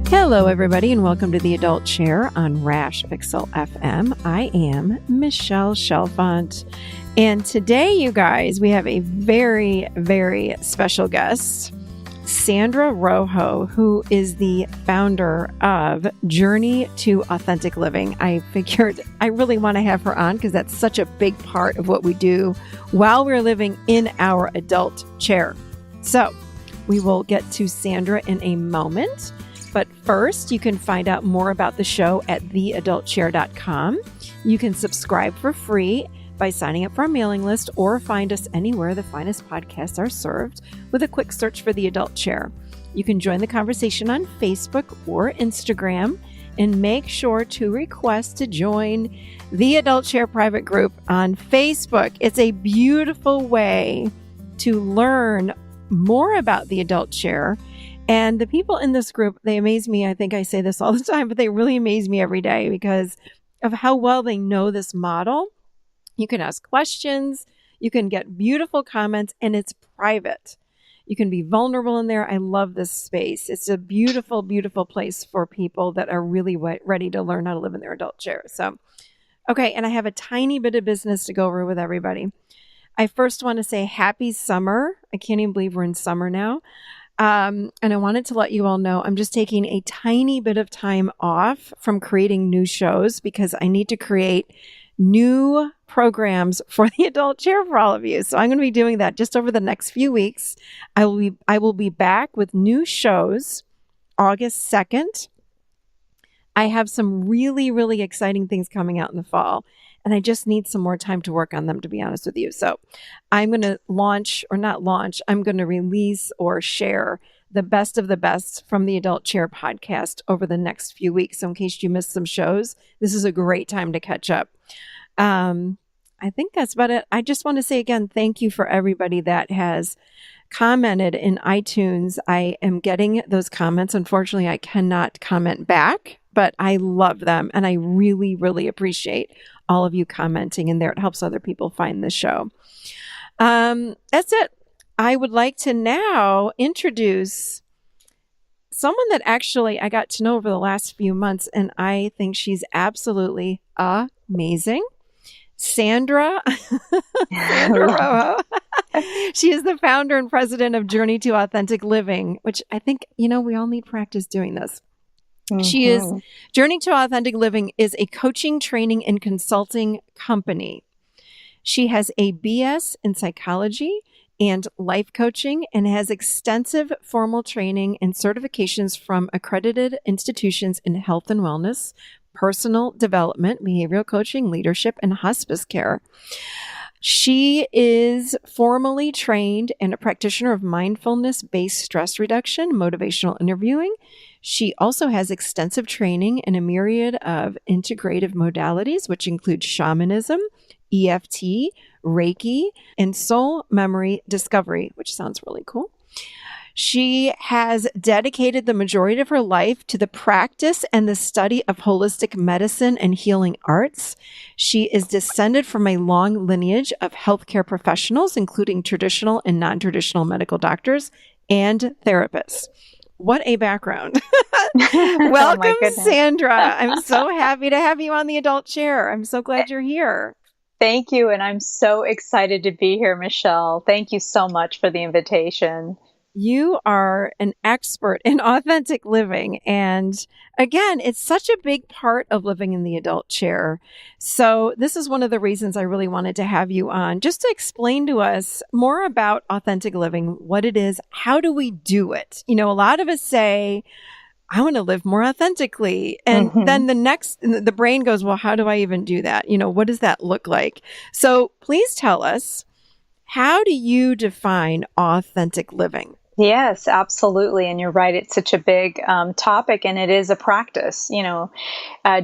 Hello, everybody, and welcome to the Adult Chair on Rash Pixel FM. I am Michelle Chalfant, and today, you guys, we have a very, very special guest, Sandra Rojo, who is the founder of Journey to Authentic Living. I figured I really want to have her on because that's such a big part of what we do while we're living in our adult chair. So we will get to Sandra in a moment. But first, you can find out more about the show at theadultchair.com. You can subscribe for free by signing up for our mailing list or find us anywhere the finest podcasts are served with a quick search for The Adult Chair. You can join the conversation on Facebook or Instagram and make sure to request to join the Adult Chair private group on Facebook. It's a beautiful way to learn more about the Adult Chair. And the people in this group, they amaze me. I think I say this all the time, but they really amaze me every day because of how well they know this model. You can ask questions, you can get beautiful comments, and it's private. You can be vulnerable in there. I love this space. It's a beautiful, beautiful place for people that are really ready to learn how to live in their adult chair. So, okay, and I have a tiny bit of business to go over with everybody. I first want to say happy summer. I can't even believe we're in summer now. And I wanted to let you all know I'm just taking a tiny bit of time off from creating new shows because I need to create new programs for the adult chair for all of you. So I'm going to be doing that just over the next few weeks. I will be back with new shows August 2nd. I have some really, really exciting things coming out in the fall. And I just need some more time to work on them, to be honest with you. So I'm going to I'm going to release or share the best of the best from the Adult Chair podcast over the next few weeks. So in case you missed some shows, this is a great time to catch up. I think that's about it. I just want to say again, thank you for everybody that has commented in iTunes. I am getting those comments. Unfortunately, I cannot comment back, but I love them. And I really, really appreciate all of you commenting in there. It helps other people find the show. That's it. I would like to now introduce someone that actually I got to know over the last few months, and I think she's absolutely amazing. Sandra Rojo. She is the founder and president of Journey to Authentic Living, which I think, we all need practice doing this. Mm-hmm. Journey to Authentic Living is a coaching, training, and consulting company. She has a BS in psychology and life coaching and has extensive formal training and certifications from accredited institutions in health and wellness, personal development, behavioral coaching, leadership, and hospice care. She is formally trained and a practitioner of mindfulness-based stress reduction, motivational interviewing. She also has extensive training in a myriad of integrative modalities, which include shamanism, EFT, Reiki, and soul memory discovery, which sounds really cool. She has dedicated the majority of her life to the practice and the study of holistic medicine and healing arts. She is descended from a long lineage of healthcare professionals, including traditional and non-traditional medical doctors and therapists. What a background. Welcome, Sandra. I'm so happy to have you on the Adult Chair. I'm so glad you're here. Thank you. And I'm so excited to be here, Michelle. Thank you so much for the invitation. You are an expert in authentic living. And again, it's such a big part of living in the adult chair. So this is one of the reasons I really wanted to have you on, just to explain to us more about authentic living, what it is, how do we do it? A lot of us say, I want to live more authentically. And then the brain goes, well, how do I even do that? What does that look like? So please tell us, how do you define authentic living? Yes, absolutely. And you're right. It's such a big topic, and it is a practice,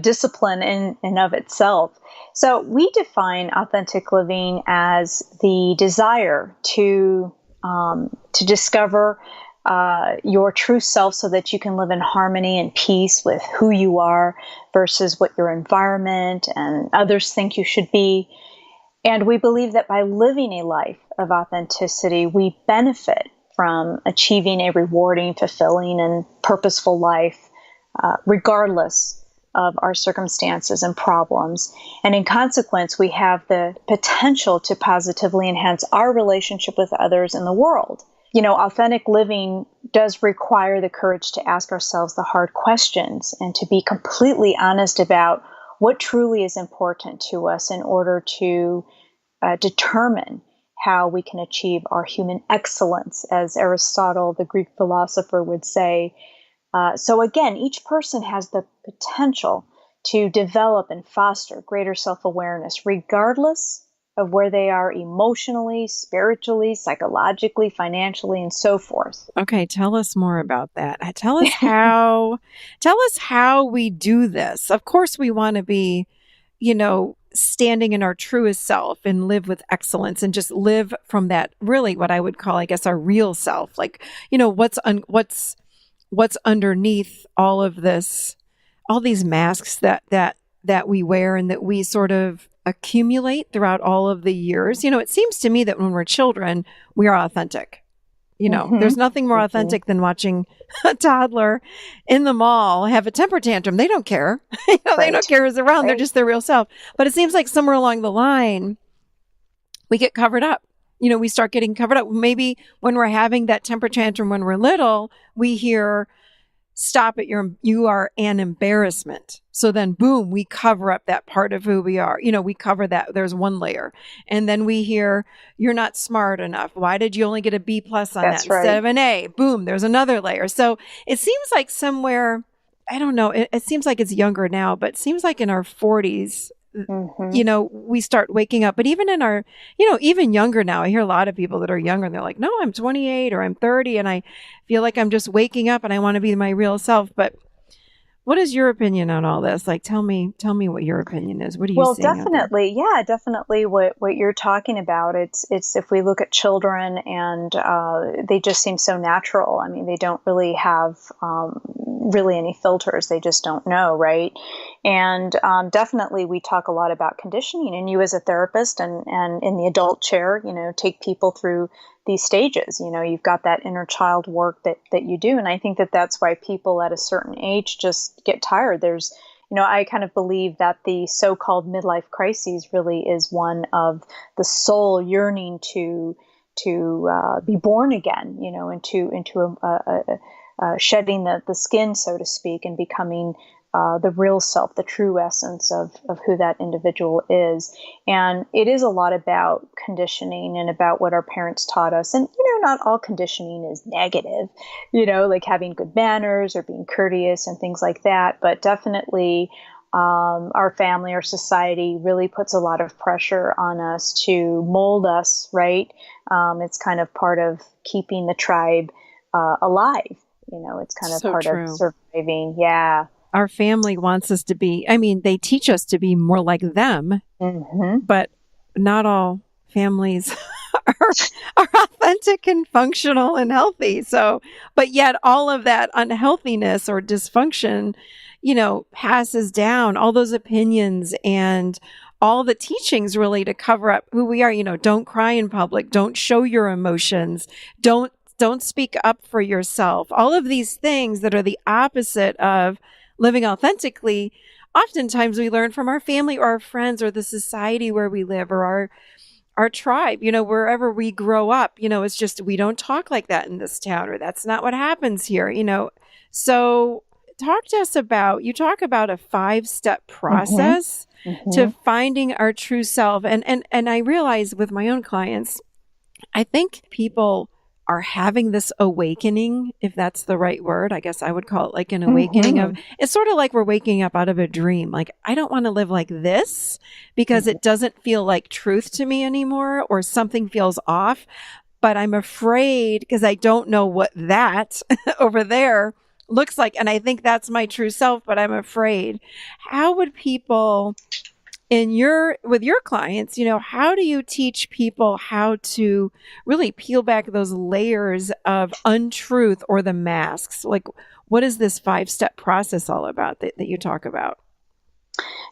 discipline in and of itself. So we define authentic living as the desire to discover your true self so that you can live in harmony and peace with who you are versus what your environment and others think you should be. And we believe that by living a life of authenticity, we benefit from achieving a rewarding, fulfilling, and purposeful life, regardless of our circumstances and problems. And in consequence, we have the potential to positively enhance our relationship with others in the world. Authentic living does require the courage to ask ourselves the hard questions and to be completely honest about what truly is important to us in order to determine how we can achieve our human excellence, as Aristotle, the Greek philosopher, would say. So again, each person has the potential to develop and foster greater self-awareness, regardless of where they are emotionally, spiritually, psychologically, financially, and so forth. Okay, tell us more about that. Tell us how we do this. Of course, we want to be, standing in our truest self and live with excellence and just live from that, really what I would call, I guess, our real self. Like, what's underneath all of this, all these masks that we wear and that we sort of accumulate throughout all of the years. It seems to me that when we're children, we are authentic. There's nothing more authentic than watching a toddler in the mall have a temper tantrum. They don't care. They don't care who's around. Right. They're just their real self. But it seems like somewhere along the line, we get covered up. We start getting covered up. Maybe when we're having that temper tantrum when we're little, we hear, "Stop it, you are an embarrassment." So then boom, we cover up that part of who we are. We cover that. There's one layer. And then we hear, "You're not smart enough. Why did you only get a B+ on that instead of an A?" Boom, there's another layer. So it seems like somewhere, I don't know, it seems like it's younger now, but it seems like in our 40s, we start waking up. But even in our, even younger now, I hear a lot of people that are younger and they're like, "No, I'm 28 or I'm 30 and I feel like I'm just waking up and I want to be my real self." But what is your opinion on all this? Like, tell me what your opinion is. What are you seeing? Well, definitely. Yeah, definitely what you're talking about. It's if we look at children and they just seem so natural. I mean, they don't really have really any filters. They just don't know, right? And definitely we talk a lot about conditioning, and you as a therapist and in the adult chair, take people through these stages. You've got that inner child work that you do. And I think that that's why people at a certain age just get tired. There's, I kind of believe that the so-called midlife crises really is one of the soul yearning to be born again, into shedding the skin, so to speak, and becoming the real self, the true essence of who that individual is. And it is a lot about conditioning and about what our parents taught us. And, not all conditioning is negative, like having good manners or being courteous and things like that. But definitely our family, our society really puts a lot of pressure on us to mold us, right? It's kind of part of keeping the tribe alive. It's kind of part of surviving. Yeah. Our family wants us to be, they teach us to be more like them, but not all families are authentic and functional and healthy. So, but yet all of that unhealthiness or dysfunction, passes down, all those opinions and all the teachings really to cover up who we are. Don't cry in public, don't show your emotions, don't speak up for yourself. All of these things that are the opposite of living authentically, oftentimes we learn from our family or our friends or the society where we live or our tribe, wherever we grow up. It's just, we don't talk like that in this town, or that's not what happens here, So talk to us about, you talk about a 5-step process to finding our true self. And I realize with my own clients, I think people are having this awakening, if that's the right word. I guess I would call it like an awakening of, it's sort of like we're waking up out of a dream. Like, I don't want to live like this because it doesn't feel like truth to me anymore, or something feels off, but I'm afraid because I don't know what that over there looks like. And I think that's my true self, but I'm afraid. How would people with your clients, how do you teach people how to really peel back those layers of untruth or the masks? Like, what is this 5-step process all about that you talk about?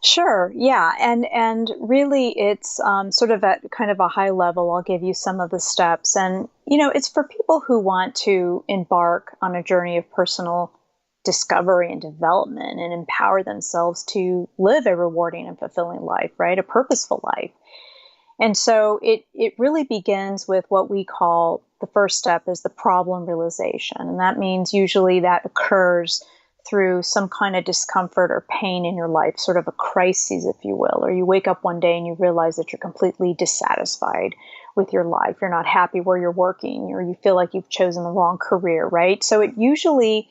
Sure. Yeah. And really, it's sort of at kind of a high level. I'll give you some of the steps, and it's for people who want to embark on a journey of personal discovery and development, and empower themselves to live a rewarding and fulfilling life, right? A purposeful life. And so it really begins with what we call the first step is the problem realization. And that means usually that occurs through some kind of discomfort or pain in your life, sort of a crisis, if you will, or you wake up one day and you realize that you're completely dissatisfied with your life. You're not happy where you're working, or you feel like you've chosen the wrong career, right? So it usually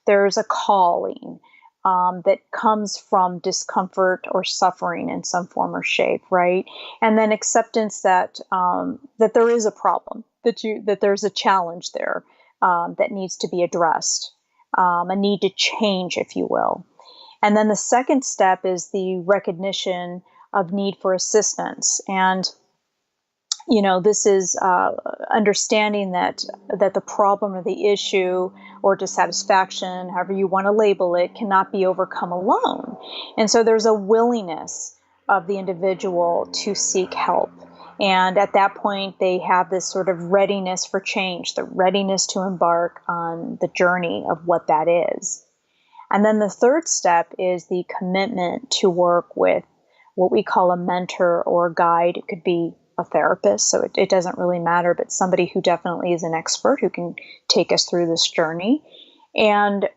there's a calling that comes from discomfort or suffering in some form or shape, right? And then acceptance that that there is a problem, that there's a challenge there that needs to be addressed, a need to change, if you will. And then the second step is the recognition of need for assistance. And this is understanding that the problem or the issue or dissatisfaction, however you want to label it, cannot be overcome alone. And so there's a willingness of the individual to seek help. And at that point, they have this sort of readiness for change, the readiness to embark on the journey of what that is. And then the third step is the commitment to work with what we call a mentor or guide. It could be a therapist, so it doesn't really matter, but somebody who definitely is an expert who can take us through this journey. And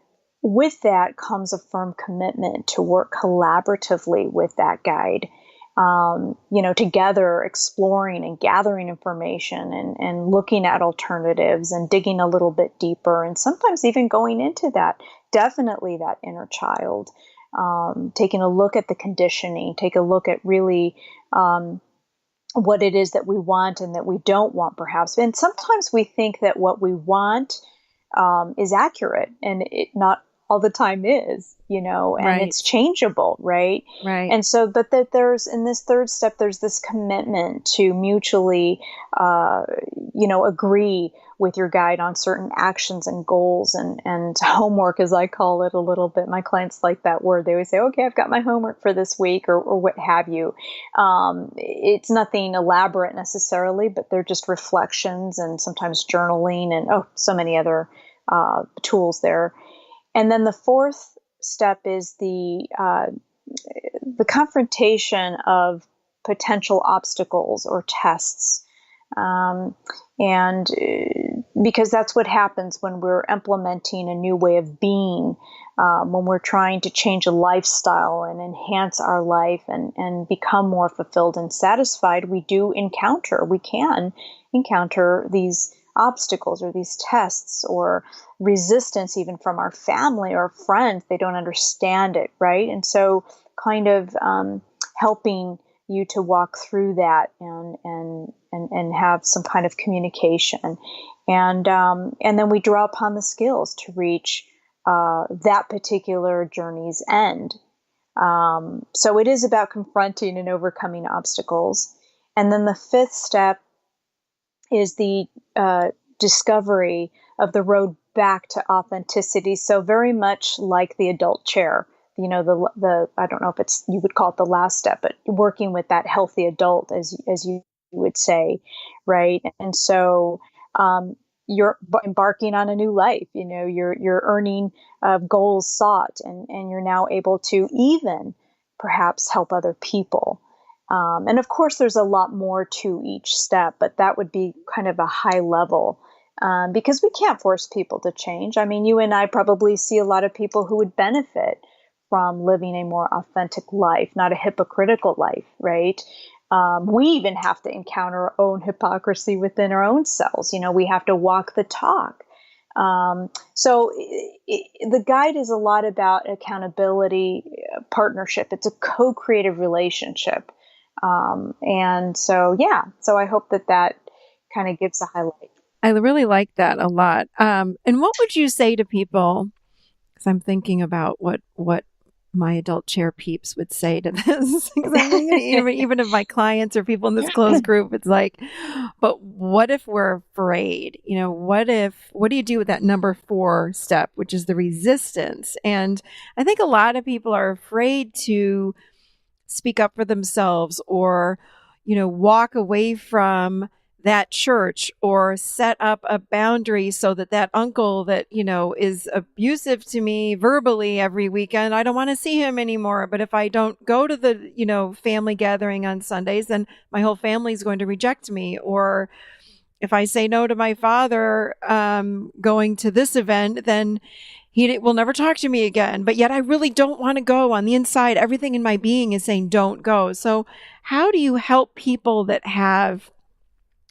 with that comes a firm commitment to work collaboratively with that guide, together exploring and gathering information and looking at alternatives and digging a little bit deeper, and sometimes even going into definitely that inner child, taking a look at the conditioning, take a look at really what it is that we want and that we don't want, perhaps. And sometimes we think that what we want is accurate, and it not all the time is, and Right. it's changeable, right? Right. And so, but that there's, in this third step, there's this commitment to mutually, agree with your guide on certain actions and goals and homework, as I call it a little bit. My clients like that word. They always say, okay, I've got my homework for this week, or what have you. It's nothing elaborate necessarily, but they're just reflections and sometimes journaling and, so many other tools there. And then the fourth step is the confrontation of potential obstacles or tests. And because that's what happens when we're implementing a new way of being, when we're trying to change a lifestyle and enhance our life and become more fulfilled and satisfied, we can encounter these obstacles or these tests or resistance even from our family or friends. They don't understand it, right? And so kind of helping you to walk through that and have some kind of communication, and then we draw upon the skills to reach that particular journey's end. So it is about confronting and overcoming obstacles. And then the fifth step is the discovery of the road back to authenticity. So very much like the adult chair, the I don't know if you would call it the last step, but working with that healthy adult, as you would say, right? And so you're embarking on a new life. You're earning goals sought, and you're now able to even perhaps help other people. And of course, there's a lot more to each step, but that would be kind of a high level, because we can't force people to change. I mean, you and I probably see a lot of people who would benefit from living a more authentic life, not a hypocritical life, right? We even have to encounter our own hypocrisy within our own selves. We have to walk the talk. So the guide is a lot about accountability, partnership. It's a co-creative relationship. And so, so I hope that kind of gives a highlight. I really like that a lot. And what would you say to people? Because I'm thinking about what my adult chair peeps would say to this. Because I'm thinking, even of my clients or people in this closed group, it's like, but what if we're afraid? What do you do with that number 4 step, which is the resistance? And I think a lot of people are afraid to speak up for themselves or, walk away from that church or set up a boundary so that uncle that, is abusive to me verbally every weekend, I don't want to see him anymore. But if I don't go to the, family gathering on Sundays, then my whole family is going to reject me. Or if I say no to my father going to this event, then he will never talk to me again. But yet I really don't want to go. On the inside, everything in my being is saying don't go. So how do you help people that have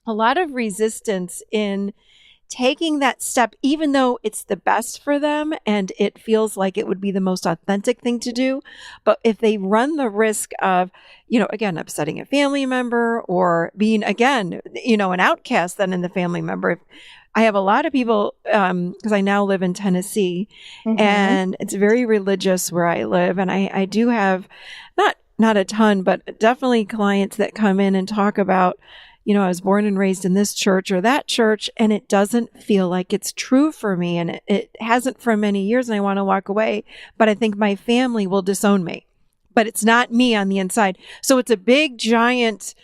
a lot of resistance in taking that step, even though it's the best for them and it feels like it would be the most authentic thing to do? But if they run the risk of, again, upsetting a family member or being, again, an outcast then in the family member. I have a lot of people, because I now live in Tennessee, and it's very religious where I live. And I do have not a ton, but definitely clients that come in and talk about, I was born and raised in this church or that church, and it doesn't feel like it's true for me. And it hasn't for many years, and I want to walk away. But I think my family will disown me. But it's not me on the inside. So it's a big, giant,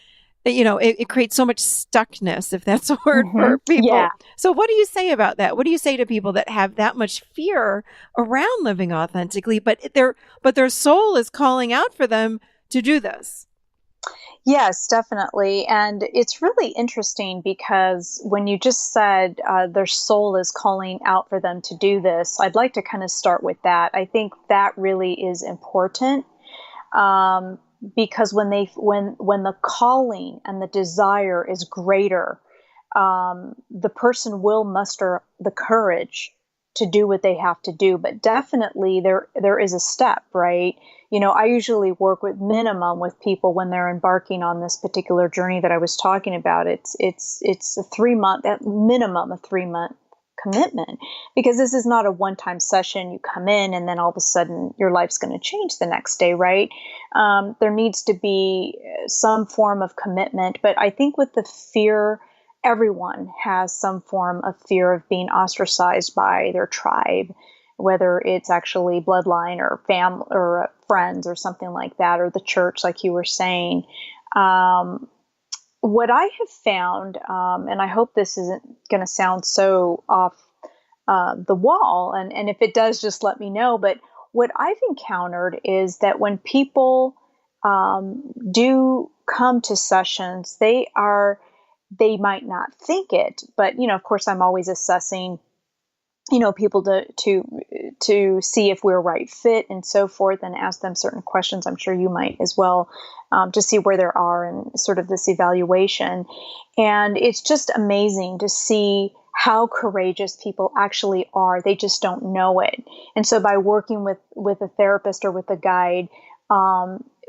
it creates so much stuckness, if that's a word for people. Yeah. So what do you say about that? What do you say to people that have that much fear around living authentically, but their soul is calling out for them to do this? Yes, definitely. And it's really interesting because when you just said their soul is calling out for them to do this, I'd like to kind of start with that. I think that really is important, because when the calling and the desire is greater, the person will muster the courage to do what they have to do. But definitely there is a step, right? I usually work with people when they're embarking on this particular journey that I was talking about. It's a 3-month, at minimum, a 3-month commitment, because this is not a one-time session. You come in and then all of a sudden your life's going to change the next day, right? There needs to be some form of commitment. But I think with the fear, everyone has some form of fear of being ostracized by their tribe, whether it's actually bloodline or family or friends or something like that, or the church, like you were saying. What I have found, and I hope this isn't going to sound so off the wall, and if it does, just let me know. But what I've encountered is that when people do come to sessions, they might not think it, but of course, I'm always assessing people to see if we're a right fit and so forth, and ask them certain questions. I'm sure you might as well, to see where they are in sort of this evaluation. And it's just amazing to see how courageous people actually are. They just don't know it. And so by working with a therapist or with a guide,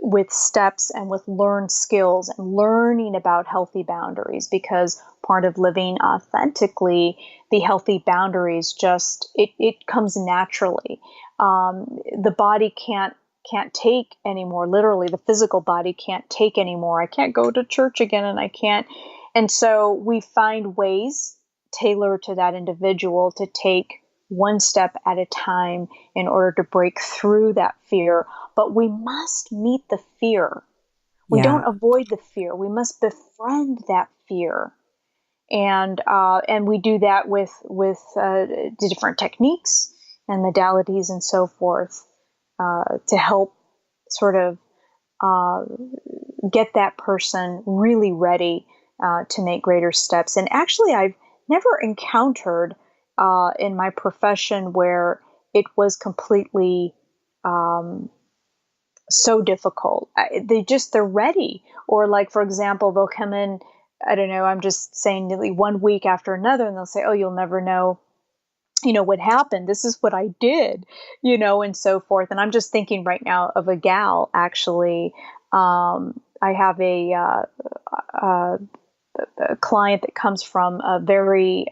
with steps and with learned skills and learning about healthy boundaries, because part of living authentically, the healthy boundaries it comes naturally. The body can't take anymore. Literally, the physical body can't take anymore. I can't go to church again, and I can't. And so we find ways tailored to that individual to take one step at a time in order to break through that fear. But we must meet the fear. We don't avoid the fear. We must befriend that fear. And we do that with the different techniques and modalities and so forth, to help sort of get that person really ready to make greater steps. And actually, I've never encountered in my profession where it was completely so difficult. They're ready. Or like, for example, they'll come in, I don't know, I'm just saying, nearly 1 week after another, and they'll say, oh, you'll never know, what happened. This is what I did, and so forth. And I'm just thinking right now of a gal, actually. I have a client that comes from a very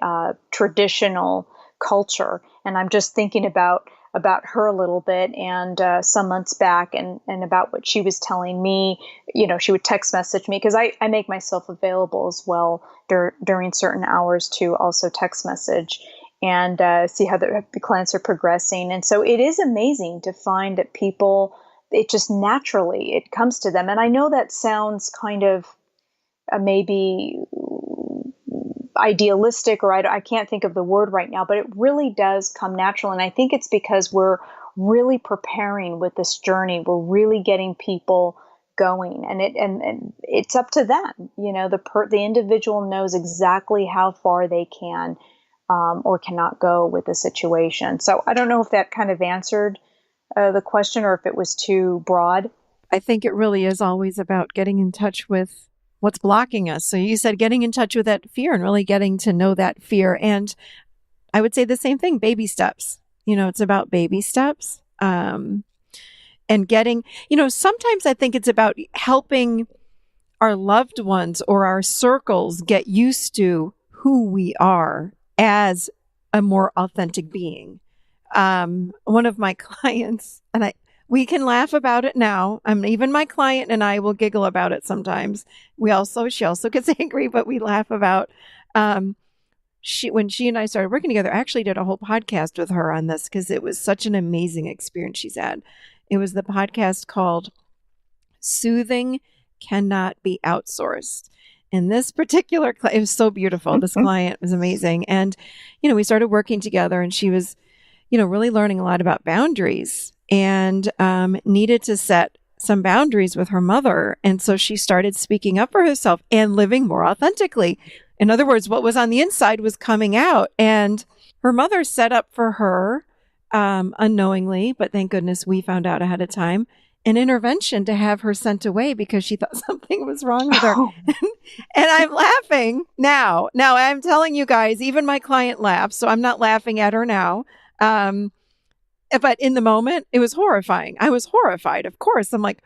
traditional culture. And I'm just thinking about about her a little bit, and some months back, and about what she was telling me. She would text message me, because I make myself available as well during certain hours to also text message and see how the clients are progressing. And so it is amazing to find that people, it just naturally, it comes to them. And I know that sounds kind of maybe idealistic, or I can't think of the word right now, but it really does come natural. And I think it's because we're really preparing with this journey. We're really getting people going, and it's up to them. The individual knows exactly how far they can or cannot go with the situation. So I don't know if that kind of answered the question, or if it was too broad. I think it really is always about getting in touch with what's blocking us. So you said getting in touch with that fear and really getting to know that fear. And I would say the same thing, baby steps. It's about baby steps. And getting, sometimes I think it's about helping our loved ones or our circles get used to who we are as a more authentic being. One of my clients, and we can laugh about it now. Even my client and I will giggle about it sometimes. She also gets angry, but we laugh about, when she and I started working together, I actually did a whole podcast with her on this because it was such an amazing experience she's had. It was the podcast called Soothing Cannot Be Outsourced. And this particular, it was so beautiful. This client was amazing. And, we started working together, and she was, really learning a lot about boundaries, and needed to set some boundaries with her mother. And so she started speaking up for herself and living more authentically. In other words, what was on the inside was coming out. And her mother set up for her, unknowingly, but thank goodness we found out ahead of time, an intervention to have her sent away because she thought something was wrong with her. And I'm laughing now. Now I'm telling you guys, even my client laughs, so I'm not laughing at her now. But in the moment, it was horrifying. I was horrified, of course. I'm like,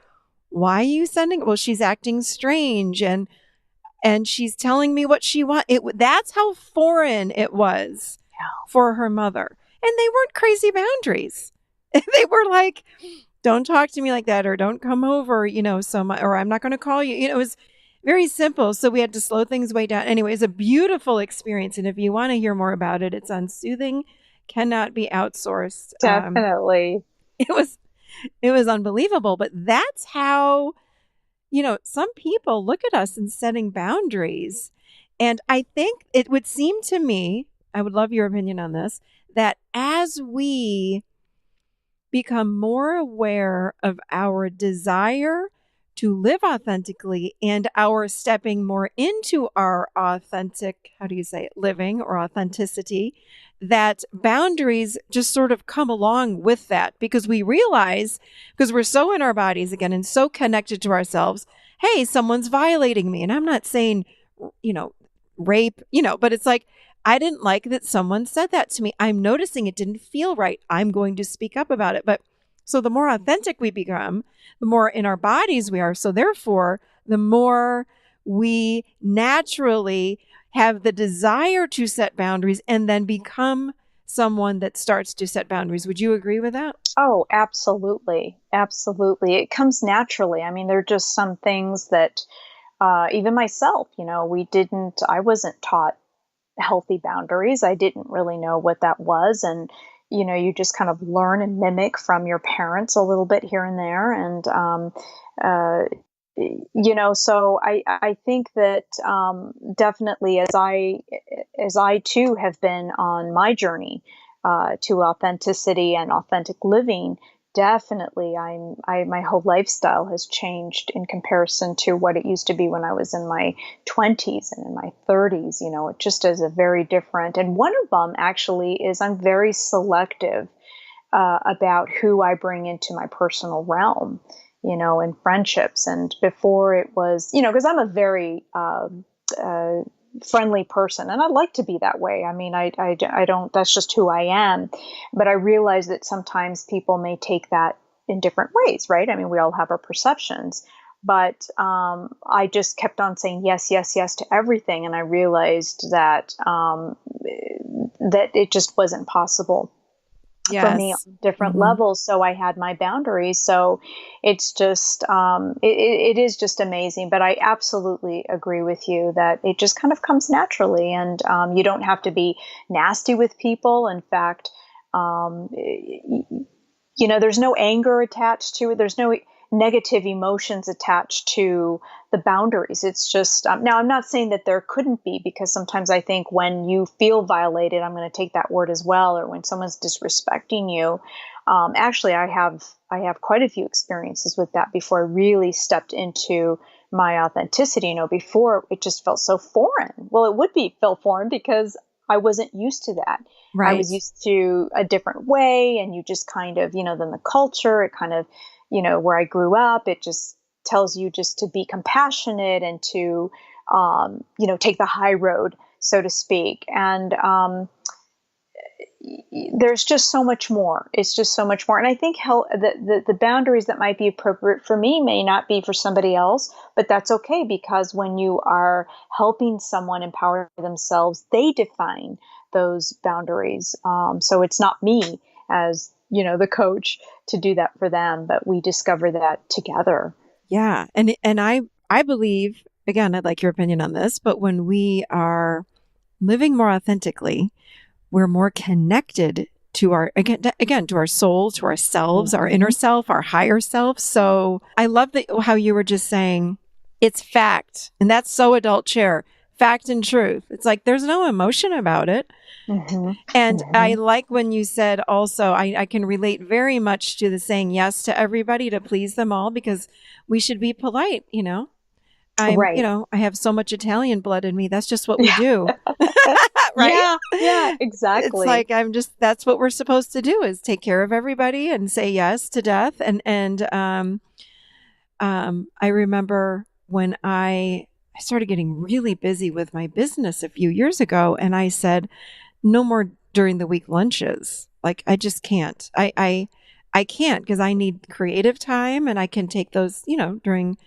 why are you sending? Well, she's acting strange, and she's telling me what she wants. That's how foreign it was for her mother. And they weren't crazy boundaries. They were like, don't talk to me like that, or don't come over, so much, or I'm not going to call you. It was very simple. So we had to slow things way down. Anyway, it's a beautiful experience. And if you want to hear more about it, it's on Soothing Cannot Be Outsourced. Definitely. It was unbelievable. But that's how, some people look at us in setting boundaries. And I think it would seem to me, I would love your opinion on this, that as we become more aware of our desire to live authentically and our stepping more into our authentic, living or authenticity, that boundaries just sort of come along with that, because we realize, because we're so in our bodies again and so connected to ourselves, hey, someone's violating me. And I'm not saying, rape, but it's like, I didn't like that someone said that to me. I'm noticing it didn't feel right. I'm going to speak up about it. But so the more authentic we become, the more in our bodies we are. So therefore, the more we naturally have the desire to set boundaries and then become someone that starts to set boundaries. Would you agree with that? Oh, absolutely. Absolutely. It comes naturally. I mean, there are just some things that even myself, I wasn't taught healthy boundaries. I didn't really know what that was. And, you just kind of learn and mimic from your parents a little bit here and there. And, so I think that definitely as I too have been on my journey to authenticity and authentic living, definitely my whole lifestyle has changed in comparison to what it used to be when I was in my 20s and in my 30s. It just is a very different. And one of them actually is I'm very selective about who I bring into my personal realm, in friendships. And before it was, because I'm a very friendly person, and I'd like to be that way. I mean, I don't, that's just who I am. But I realize that sometimes people may take that in different ways, right? I mean, we all have our perceptions. But I just kept on saying yes, yes, yes to everything. And I realized that that it just wasn't possible for me Yes. on different Hmm. levels. So I had my boundaries. So it's just, it is just amazing. But I absolutely agree with you that it just kind of comes naturally, and you don't have to be nasty with people. In fact, um, there's no anger attached to it. There's no negative emotions attached to the boundaries. It's just, now I'm not saying that there couldn't be, because sometimes I think when you feel violated, I'm going to take that word as well, or when someone's disrespecting you. Actually, I have quite a few experiences with that before I really stepped into my authenticity. Before it just felt so foreign. Well, it would be felt foreign because I wasn't used to that. I Right. was used to a different way, and you just kind of, then the culture, it kind of, where I grew up, it just tells you just to be compassionate and to, take the high road, so to speak. And there's just so much more. It's just so much more. And I think the boundaries that might be appropriate for me may not be for somebody else, but that's okay, because when you are helping someone empower themselves, they define those boundaries. So it's not me as, the coach to do that for them, but we discover that together. Yeah. And I believe, again, I'd like your opinion on this, but when we are living more authentically, we're more connected to our, again, to our soul, to ourselves, our inner Mhm. self, our higher self. So I love that how you were just saying it's fact. And that's so adult chair, fact and truth. It's like there's no emotion about it. Mhm. And I Mhm. like when you said also, I can relate very much to the saying yes to everybody to please them all, because we should be polite, Right. I have so much Italian blood in me. That's just what we do. Right? Yeah. Yeah. It's Exactly. like that's what we're supposed to do, is take care of everybody and say yes to death. And I remember when I started getting really busy with my business a few years ago, and I said, no more during the week lunches. Like I just can't. I can't, because I need creative time, and I can take those, during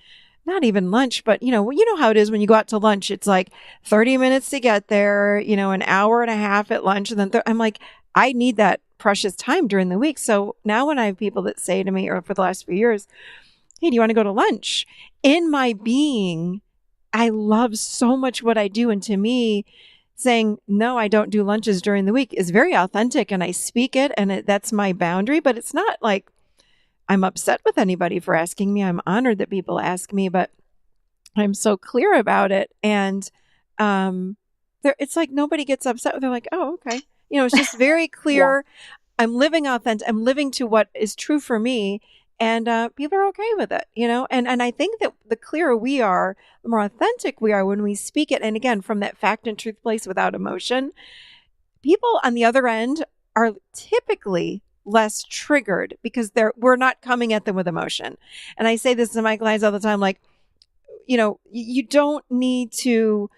not even lunch, but how it is when you go out to lunch. It's like 30 minutes to get there, an hour and a half at lunch. And then I'm like, I need that precious time during the week. So now when I have people that say to me, or for the last few years, hey, do you want to go to lunch? In my being, I love so much what I do. And to me, saying, no, I don't do lunches during the week is very authentic, and I speak it, and that's my boundary. But it's not like I'm upset with anybody for asking me. I'm honored that people ask me, but I'm so clear about it. And it's like nobody gets upset. They're like, oh, okay. It's just very Yeah. clear. I'm living authentic. I'm living to what is true for me. And people are okay with it, And I think that the clearer we are, the more authentic we are when we speak it. And again, from that fact and truth place without emotion, people on the other end are typically less triggered, because we're not coming at them with emotion. And I say this to my clients all the time, like, you don't need to,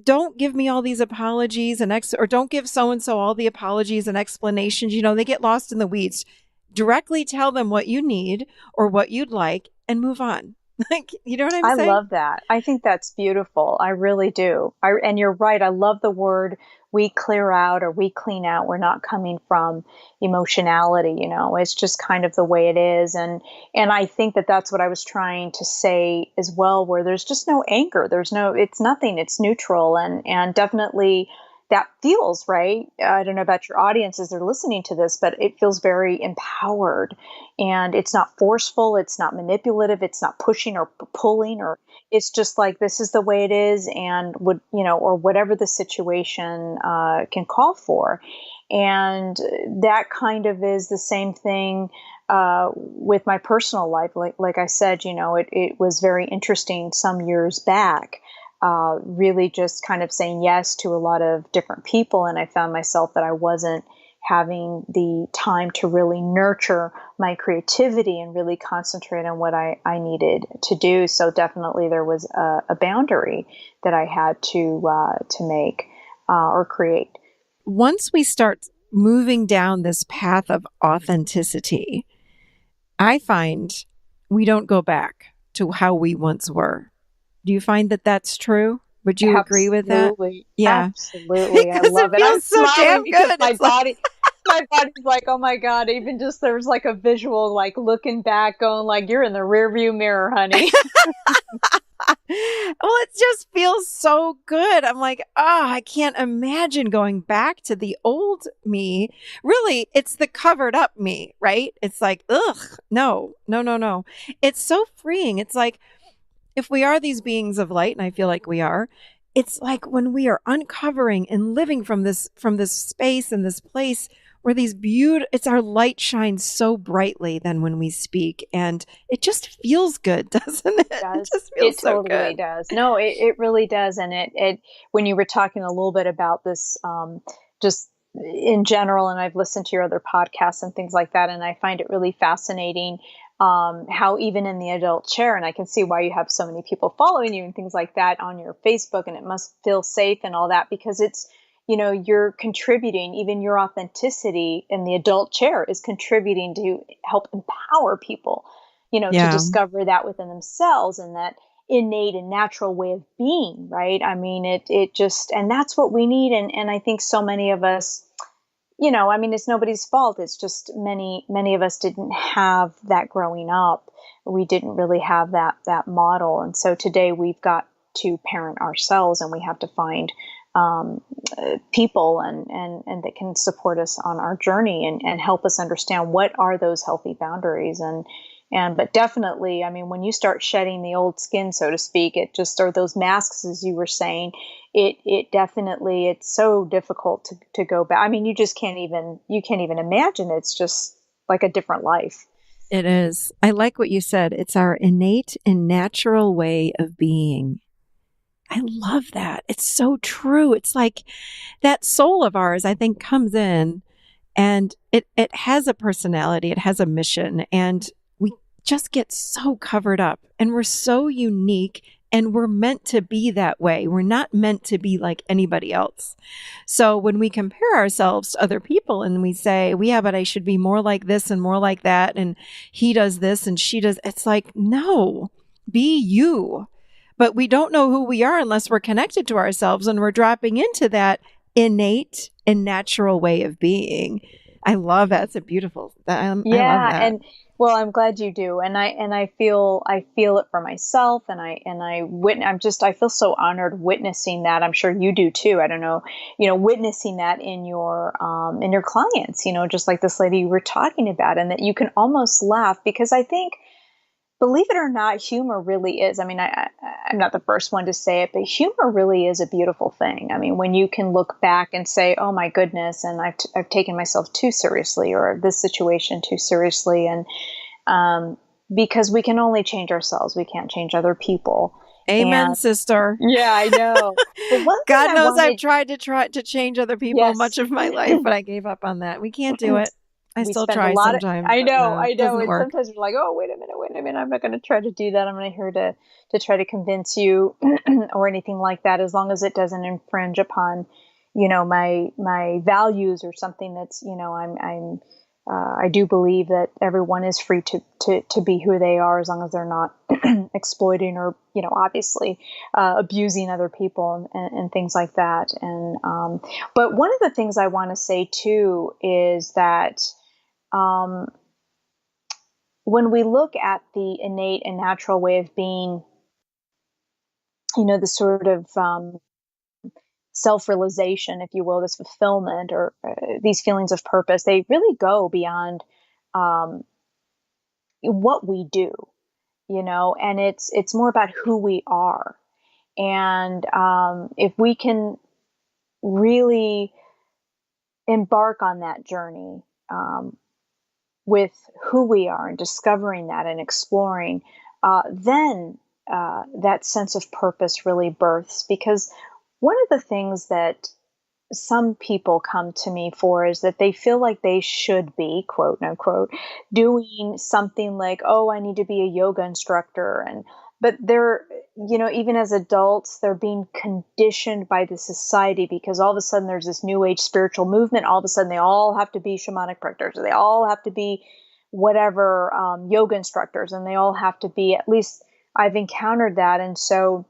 don't give me all these apologies or don't give so and so all the apologies and explanations. They get lost in the weeds. Directly tell them what you need or what you'd like, and move on. Like, you know what I'm I saying? love that. I think that's beautiful. I really do. And you're right. I love the word we clear out or we clean out. We're not coming from emotionality, it's just kind of the way it is. And I think that that's what I was trying to say as well, where there's just no anger. It's nothing. It's neutral. And definitely that feels right. I don't know about your audience as they're listening to this, but it feels very empowered, and it's not forceful, it's not manipulative, it's not pushing or pulling, or it's just like this is the way it is, and or whatever the situation can call for. And that kind of is the same thing with my personal life. Like I said, it was very interesting some years back, really just kind of saying yes to a lot of different people. And I found myself that I wasn't having the time to really nurture my creativity and really concentrate on what I needed to do. So definitely there was a boundary that I had to make or create. Once we start moving down this path of authenticity, I find we don't go back to how we once were. Do you find that that's true? Would you agree with that? Absolutely. Yeah. Absolutely. I Because it love it. I'm feels so smiling damn because good. my It's like, body, My body's like, oh my God, even just there's like a visual, like looking back, going like, you're in the rear view mirror, honey. Well, it just feels so good. I'm like, I can't imagine going back to the old me. Really, it's the covered up me, right? It's like, ugh, no, no, no, no. It's so freeing. It's like, if we are these beings of light, and I feel like we are, it's like when we are uncovering and living from this space and this place where these beautiful, it's our light shines so brightly then when we speak, and it just feels good, doesn't it? It Does. just It feels so totally good. does. No, it really does. And when you were talking a little bit about this, just in general, and I've listened to your other podcasts and things like that, and I find it really fascinating, how even in the adult chair, and I can see why you have so many people following you and things like that on your Facebook, and it must feel safe and all that because you're contributing, even your authenticity in the adult chair is contributing to help empower people, to Yeah, discover that within themselves and that innate and natural way of being, right? I mean, it just, and that's what we need. And I think so many of us, I mean, it's nobody's fault. It's just many of us didn't have that growing up. We didn't really have that model. And so today we've got to parent ourselves, and we have to find people and that can support us on our journey and help us understand what are those healthy boundaries. But definitely, I mean, when you start shedding the old skin, so to speak, it just, or those masks, as you were saying, it definitely, it's so difficult to go back. I mean, you can't even imagine. It's just like a different life. it is. I like what you said. It's our innate and natural way of being. I love that. It's so true. It's like that soul of ours, I think, comes in and it has a personality, it has a mission, and we just get so covered up and we're so unique and we're meant to be that way. We're not meant to be like anybody else. So when we compare ourselves to other people and we say, well, yeah, but I should be more like this and more like that, and he does this and she does, it's like, no, be you. But we don't know who we are unless we're connected to ourselves and we're dropping into that innate and natural way of being. I love that. It's a beautiful. I love Yeah, that. and well, I'm glad you do, and I feel it for myself, I feel so honored witnessing that. I'm sure you do too. I don't know, witnessing that in your clients, just like this lady you were talking about, and that you can almost laugh because I think, believe it or not, humor really is. I mean, I'm not the first one to say it, but humor really is a beautiful thing. I mean, when you can look back and say, "Oh my goodness," and I've taken myself too seriously, or this situation too seriously, and because we can only change ourselves, we can't change other people. Amen, And sister. yeah, I know. But one thing God I knows I've wanted, tried to change other people much yes. of my life, but I gave up on that. We can't do it. I We still spend a try lot of, sometimes, I but know, no, it I know. doesn't And work. sometimes you're like, oh, wait a minute. I'm not going to try to do that. I'm not here to try to convince you or anything like that, as long as it doesn't infringe upon, my values or something that's, I do believe that everyone is free to be who they are, as long as they're not exploiting or, obviously, abusing other people and things like that. But one of the things I want to say too is that, um, when we look at the innate and natural way of being, the sort of self realization, if you will, this fulfillment or these feelings of purpose, they really go beyond um, what we do, and it's more about who we are. And if we can really embark on that journey, with who we are and discovering that and exploring, then that sense of purpose really births. Because one of the things that some people come to me for is that they feel like they should be, quote unquote, doing something like, oh, I need to be a yoga instructor. But they're, even as adults, they're being conditioned by the society, because all of a sudden there's this new age spiritual movement. All of a sudden they all have to be shamanic practitioners. They all have to be whatever, yoga instructors, and they all have to be, at least I've encountered that. And so,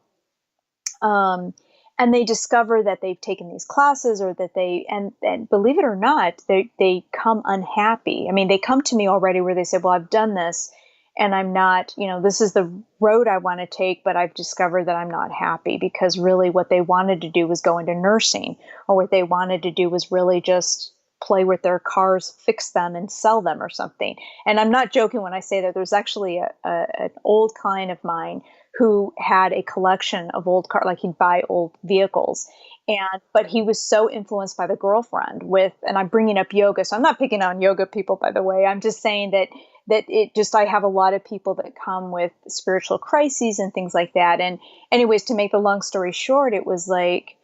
um, and they discover that they've taken these classes, or that and believe it or not, they come unhappy. I mean, they come to me already where they say, well, I've done this and I'm not, this is the road I want to take, but I've discovered that I'm not happy, because really what they wanted to do was go into nursing, or what they wanted to do was really just play with their cars, fix them and sell them or something. And I'm not joking when I say that. There's actually an old client of mine who had a collection of old cars, like he'd buy old vehicles. But he was so influenced by the girlfriend and I'm bringing up yoga. So I'm not picking on yoga people, by the way. I'm just saying that I have a lot of people that come with spiritual crises and things like that. And anyways, to make the long story short, it was like,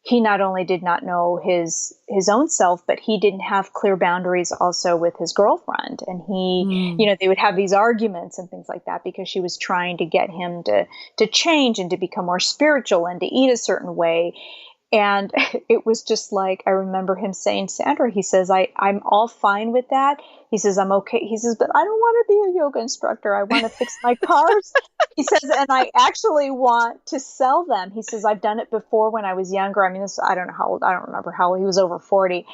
he not only did not know his own self, but he didn't have clear boundaries also with his girlfriend. And they would have these arguments and things like that, because she was trying to get him to change and to become more spiritual and to eat a certain way. And it was just like, I remember him saying, Sandra, he says, I'm all fine with that. He says, I'm okay. He says, but I don't want to be a yoga instructor. I want to fix my cars. He says, and I actually want to sell them. He says, I've done it before when I was younger. I mean, I don't know how old. I don't remember how old. He was over 40.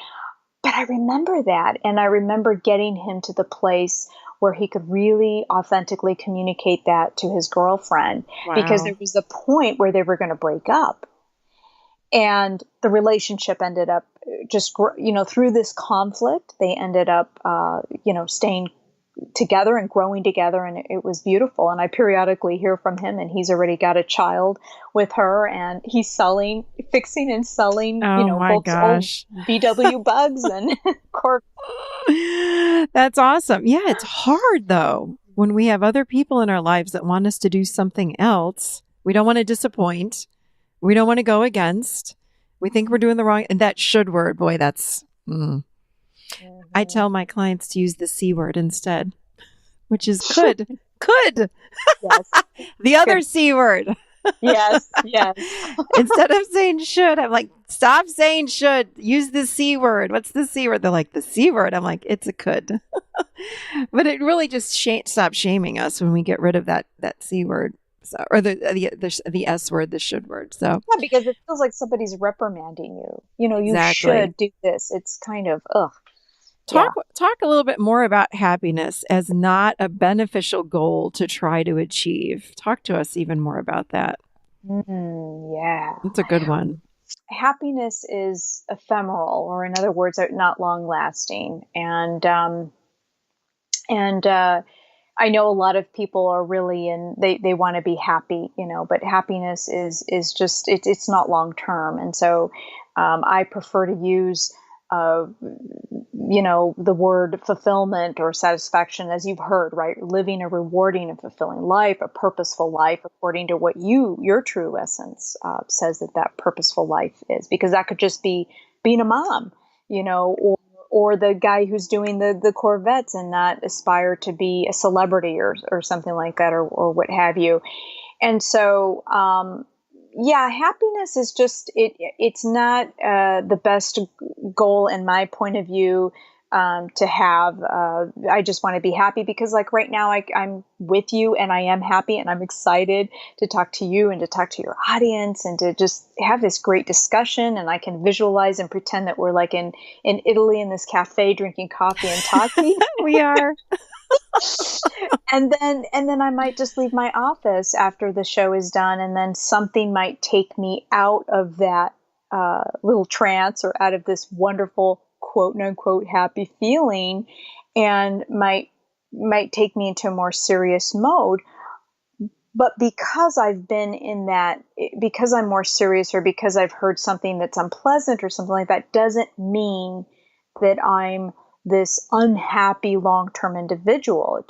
But I remember that. And I remember getting him to the place where he could really authentically communicate that to his girlfriend. Wow. Because there was a point where they were going to break up. And the relationship ended up just, through this conflict, they ended up, staying together and growing together. And it was beautiful. And I periodically hear from him, and he's already got a child with her, and he's fixing and selling, my gosh, old VW bugs and cork. That's awesome. Yeah. It's hard though, when we have other people in our lives that want us to do something else. We don't want to disappoint. We don't want to go against. We think we're doing the wrong. And that should word, boy, that's. Mm-hmm. I tell my clients to use the C word instead, which is could. Could. Yes. The other C word. Yes. Instead of saying should, I'm like, stop saying should. Use the C word. What's the C word? They're like, the C word. I'm like, it's a could. But it really just stops shaming us when we get rid of that C word. So, or the S word, the should word. So yeah, because it feels like somebody's reprimanding you. Exactly. You should do this. It's kind of Talk a little bit more about happiness as not a beneficial goal to try to achieve. Talk to us even more about that. Yeah, it's a good one. Happiness is ephemeral, or in other words, not long lasting, and I know a lot of people are really they want to be happy, but happiness is just, it's not long term. And so I prefer to use, the word fulfillment or satisfaction, as you've heard, right? Living a rewarding and fulfilling life, a purposeful life, according to what your true essence says that purposeful life is, because that could just be being a mom, or the guy who's doing the Corvettes and not aspire to be a celebrity or something like that, or what have you. And so, happiness is just, it's not the best goal in my point of view to have. I just want to be happy because, like, right now I'm with you and I am happy and I'm excited to talk to you and to talk to your audience and to just have this great discussion. And I can visualize and pretend that we're like in Italy in this cafe drinking coffee and talking. We are. And then I might just leave my office after the show is done, and then something might take me out of that little trance or out of this wonderful quote unquote happy feeling, and might take me into a more serious mode. But because I've been in that, because I'm more serious, or because I've heard something that's unpleasant or something like that, doesn't mean that I'm this unhappy long-term individual.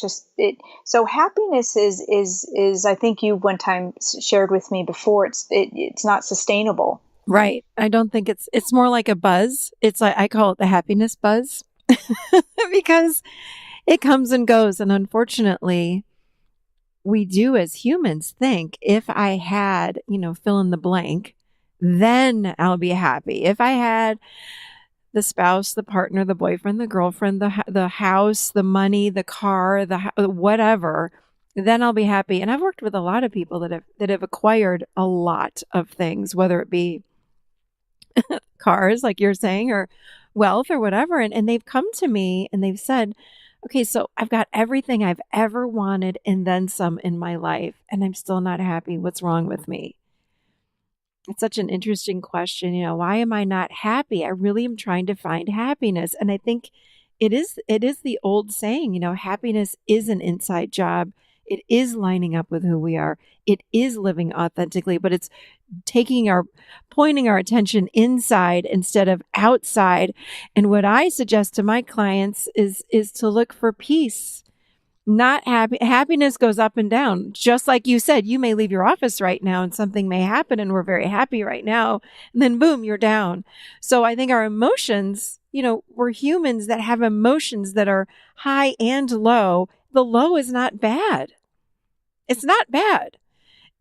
So happiness is I think you one time shared with me before, it's not sustainable. Right. I don't think it's more like a buzz. It's like, I call it the happiness buzz because it comes and goes. And unfortunately, we do as humans think, if I had, fill in the blank, then I'll be happy. If I had the spouse, the partner, the boyfriend, the girlfriend, the house, the money, the car, the whatever, then I'll be happy. And I've worked with a lot of people that have acquired a lot of things, whether it be cars, like you're saying, or wealth or whatever. And they've come to me and they've said, okay, so I've got everything I've ever wanted and then some in my life, and I'm still not happy. What's wrong with me? It's such an interesting question. Why am I not happy? I really am trying to find happiness. And I think it is the old saying, happiness is an inside job. It is lining up with who we are. It is living authentically, but it's pointing our attention inside instead of outside. And what I suggest to my clients is to look for peace. Not happy. Happiness goes up and down. Just like you said, you may leave your office right now and something may happen and we're very happy right now. And then boom, you're down. So I think our emotions, we're humans that have emotions that are high and low. The low is not bad. It's not bad.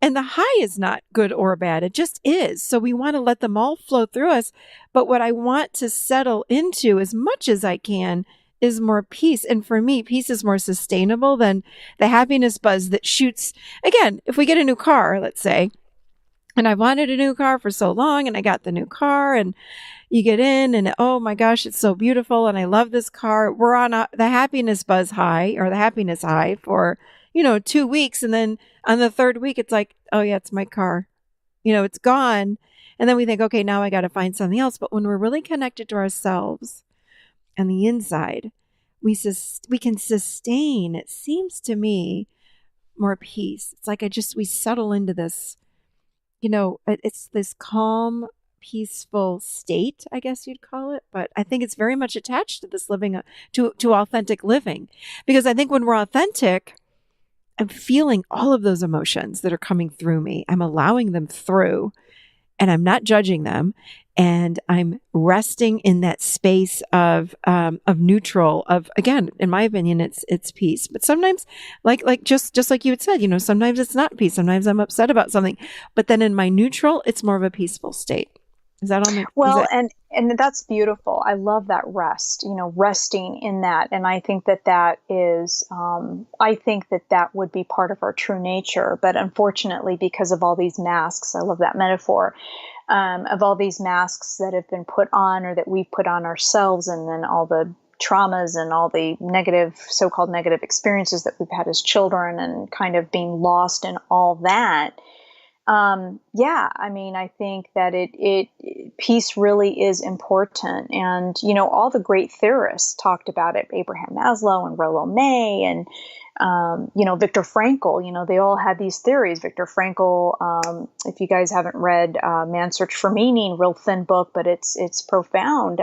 And the high is not good or bad. It just is. So we want to let them all flow through us. But what I want to settle into as much as I can is more peace. And for me, peace is more sustainable than the happiness buzz that shoots. Again, if we get a new car, let's say, and I wanted a new car for so long and I got the new car and you get in and oh my gosh, it's so beautiful and I love this car. We're on the happiness buzz high or the happiness high for, 2 weeks. And then on the third week, it's like, oh yeah, it's my car. It's gone. And then we think, okay, now I got to find something else. But when we're really connected to ourselves and the inside, we can sustain, it seems to me, more peace. It's like we settle into this, it's this calm, peaceful state, I guess you'd call it. But I think it's very much attached to this living, to authentic living. Because I think when we're authentic, I'm feeling all of those emotions that are coming through me. I'm allowing them through and I'm not judging them. And I'm resting in that space of neutral, again, in my opinion, it's peace. But sometimes, like just like you had said, sometimes it's not peace. Sometimes I'm upset about something, but then in my neutral, it's more of a peaceful state. Is that on? Well, and that's beautiful. I love that rest, resting in that. And I think that is, I think that would be part of our true nature. But unfortunately, because of all these masks, I love that metaphor, of all these masks that have been put on or that we've put on ourselves, and then all the traumas and all the so-called negative experiences that we've had as children and kind of being lost in all that. I think that peace really is important. And, all the great theorists talked about it, Abraham Maslow and Rollo May and, Viktor Frankl, they all had these theories. Viktor Frankl, if you guys haven't read, Man's Search for Meaning, real thin book, but it's profound.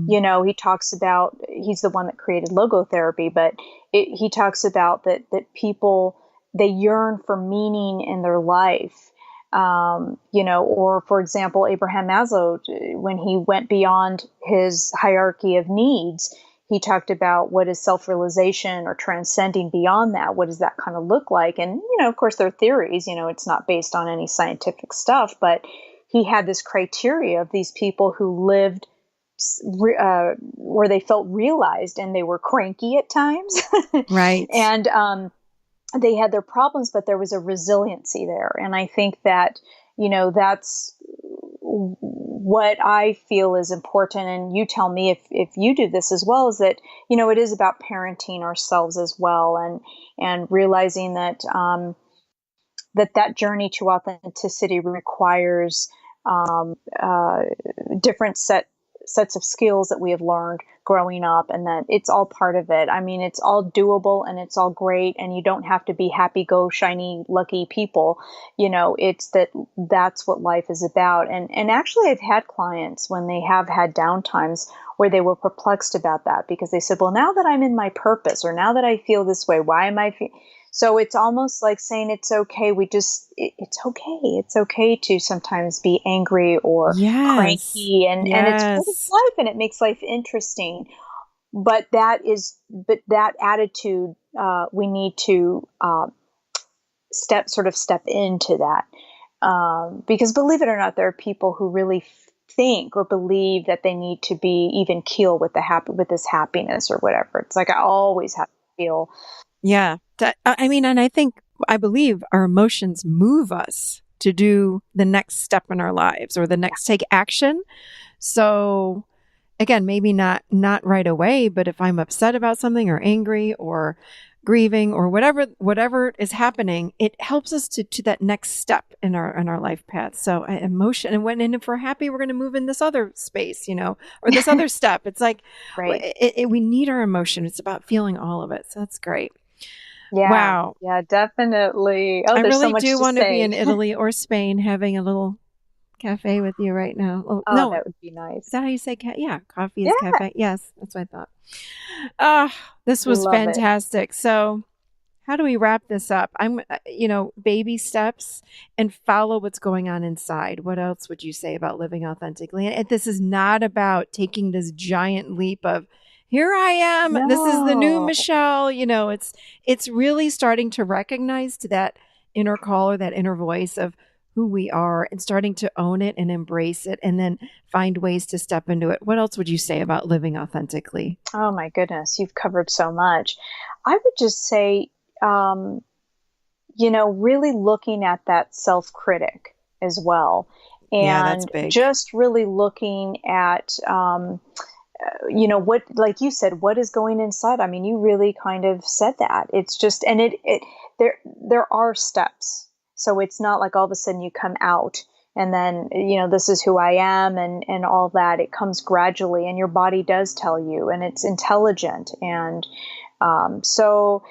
He talks about, he's the one that created logotherapy, but he talks about that people, they yearn for meaning in their life. Or for example, Abraham Maslow, when he went beyond his hierarchy of needs, he talked about what is self-realization or transcending beyond that. What does that kind of look like? And, of course, there are theories, it's not based on any scientific stuff, but he had this criteria of these people who lived where they felt realized and they were cranky at times. Right. And, they had their problems, but there was a resiliency there. And I think that, that's what I feel is important. And you tell me if you do this as well, is that, it is about parenting ourselves as well. And realizing that, that journey to authenticity requires, different sets of skills that we have learned growing up, and that it's all part of it. I mean, it's all doable and it's all great, and you don't have to be happy, go shiny, lucky people. It's that's what life is about. And actually I've had clients when they have had downtimes where they were perplexed about that, because they said, well, now that I'm in my purpose, or now that I feel this way, why am I so it's almost like saying it's okay. It's okay. It's okay to sometimes be angry or cranky, and it's part of life, and it makes life interesting. But that attitude, we need to step into that, because believe it or not, there are people who really think or believe that they need to be even keel with this happiness or whatever. It's like I always have to feel. Yeah. I mean, and I believe our emotions move us to do the next step in our lives or the next take action. So again, maybe not right away, but if I'm upset about something or angry or grieving or whatever is happening, it helps us to that next step in our life path. So emotion, and if we're happy, we're going to move in this other space, or this other step. It's like Right. we need our emotion. It's about feeling all of it. So that's great. Yeah. Wow. Yeah, definitely. Oh, I there's so really much do to want to be say. in Italy or Spain having a little cafe with you right now. Oh, Oh, no. that would be Is nice. that how you say yeah, coffee is Yeah, cafe. Yes, that's what I thought. Ah, this was love it. fantastic. So, how do we wrap this up? Baby steps and follow what's going on inside. What else would you say about living authentically? And this is not about taking this giant leap of here I am. This is the new No. Michelle. It's really starting to recognize to that inner call or that inner voice of who we are and starting to own it and embrace it and then find ways to step into it. What else would you say about living authentically? Oh my goodness, you've covered so much. I would just say, um, really looking at that self-critic as well. Yeah, that's And big. just really looking at, what, like you said, what is going inside. I mean, you really kind of said that. It's just, and there are steps. So it's not like all of a sudden you come out and then, this is who I am and all that. It comes gradually and your body does tell you and it's intelligent. And so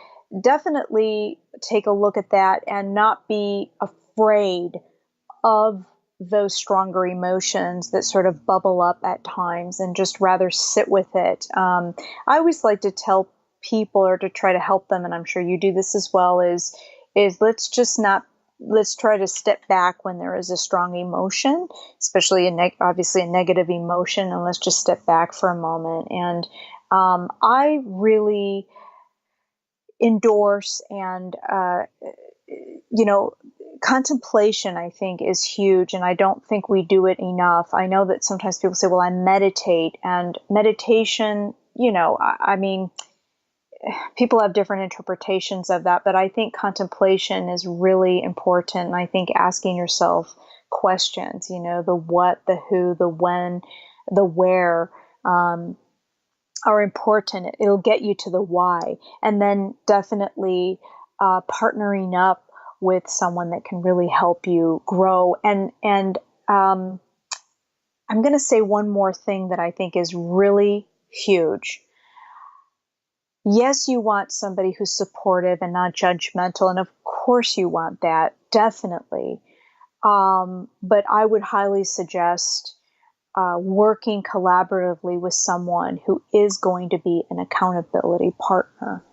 definitely take a look at that and not be afraid of those stronger emotions that sort of bubble up at times and just rather sit with it. I always like to tell people or to try to help them, and I'm sure you do this as well, is let's try to step back when there is a strong emotion, especially obviously a negative emotion, and let's just step back for a moment. And I really endorse and you know contemplation, I think, is huge, and I don't think we do it enough. I know that sometimes people say, well, I meditate, and meditation, I mean, people have different interpretations of that, but I think contemplation is really important. And I think asking yourself questions, the what, the who, the when, the where, are important. It'll get you to the why. And then definitely partnering up with someone that can really help you grow. And I'm going to say one more thing that I think is really huge. Yes, you want somebody who's supportive and not judgmental. And of course you want that, definitely. But I would highly suggest working collaboratively with someone who is going to be an accountability partner.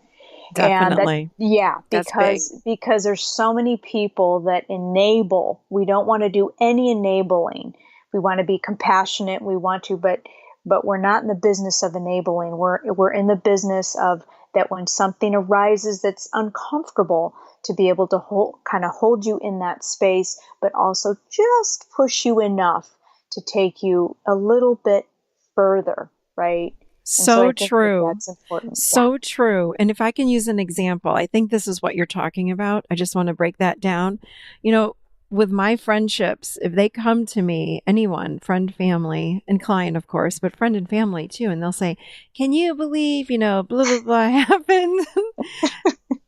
And that, Definitely. yeah, That's big. because there's so many people that enable. We don't want to do any enabling. We want to be compassionate. We want to, but we're not in the business of enabling. We're in the business of that when something arises that's uncomfortable, to be able to hold you in that space, but also just push you enough to take you a little bit further, right? And so I So think that true. that's important. Yeah. So true. And if I can use an example, I think this is what you're talking about. I just want to break that down. You know, with my friendships, if they come to me, anyone, friend, family, and client, of course, but friend and family too, and they'll say, can you believe, blah, blah, blah happened?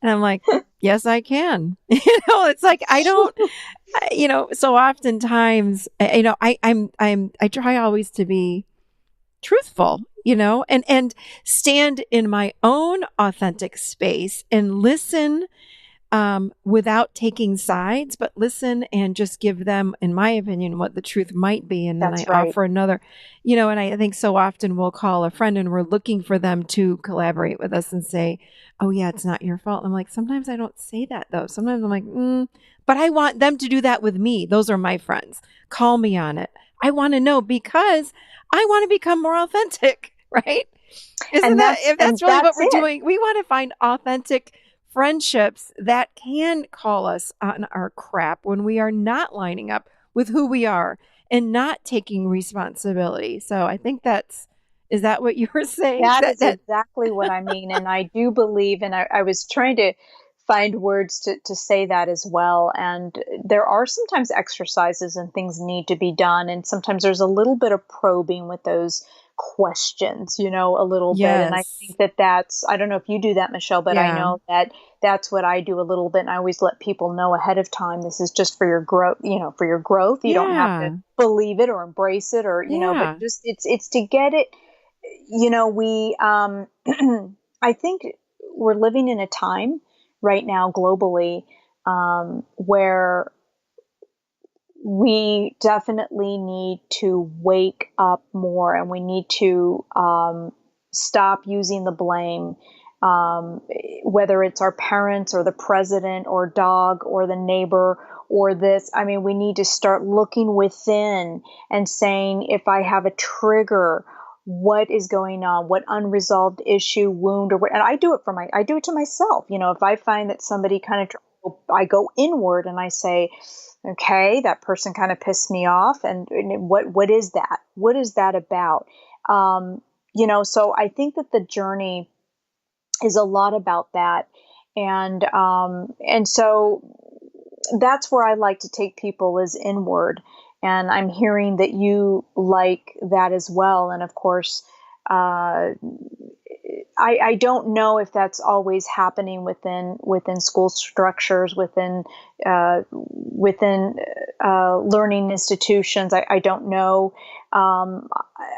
And I'm like, yes, I can. It's like, I don't, so oftentimes, I try always to be truthful, and stand in my own authentic space and listen, without taking sides, but listen and just give them, in my opinion, what the truth might be. And then I That's right. offer another, and I think so often we'll call a friend and we're looking for them to collaborate with us and say, oh yeah, it's not your fault. I'm like, sometimes I don't say that though. Sometimes I'm like, but I want them to do that with me. Those are my friends. Call me on it. I want to know because I want to become more authentic, right? Isn't And that, that's if and that's really what that's we're it. doing? We want to find authentic friendships that can call us on our crap when we are not lining up with who we are and not taking responsibility. So I think is that what you were saying? That That is that exactly what I mean. And I do believe, and I was trying to find words to say that as well. And there are sometimes exercises and things need to be done. And sometimes there's a little bit of probing with those questions, a little bit. And I Yes. think I don't know if you do that, Michelle, but I Yeah. know that that's what I do a little bit. And I always let people know ahead of time, this is just for your growth, for your growth. You don't have to Yeah. believe it or embrace it but Yeah. just it's to get it, we, I think we're living in a time right now globally, where we definitely need to wake up more, and we need to stop using the blame, um, whether it's our parents or the president or dog or the neighbor or this. I mean, we need to start looking within and saying, if I have a trigger, what is going on, what unresolved issue, wound, or what. And I do it I do it to myself. If I find that somebody I go inward and I say, okay, that person kind of pissed me off, and what is that? What is that about? So I think that the journey is a lot about that, and so that's where I like to take people, is inward. And I'm hearing that you like that as well. And of course, uh, I don't know if that's always happening within school structures, within learning institutions. I don't know. Um,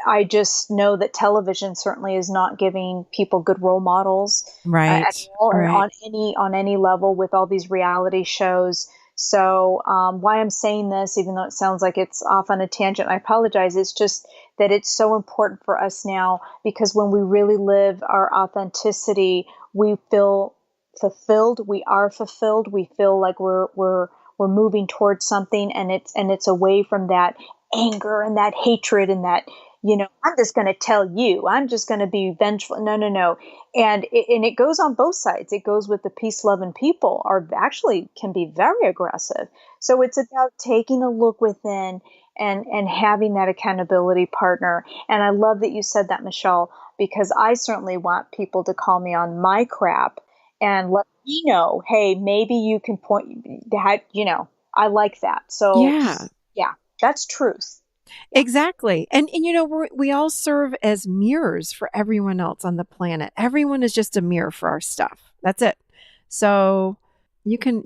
I just know that television certainly is not giving people good role models at Right. all, and Right. on any level, with all these reality shows. So why I'm saying this, even though it sounds like it's off on a tangent, I apologize. It's just that it's so important for us now, because when we really live our authenticity, we feel fulfilled. We are fulfilled. We feel like we're moving towards something, and it's away from that anger and that hatred and that, I'm just going to tell you, I'm just going to be vengeful. No, no, no. And it goes on both sides. It goes with the peace loving people, are actually can be very aggressive. So it's about taking a look within, and having that accountability partner. And I love that you said that, Michelle, because I certainly want people to call me on my crap and let me know, hey, maybe you can point that, I like that. So Yeah. yeah, that's truth. Yeah. Exactly. And we all serve as mirrors for everyone else on the planet. Everyone is just a mirror for our stuff. That's it. So you can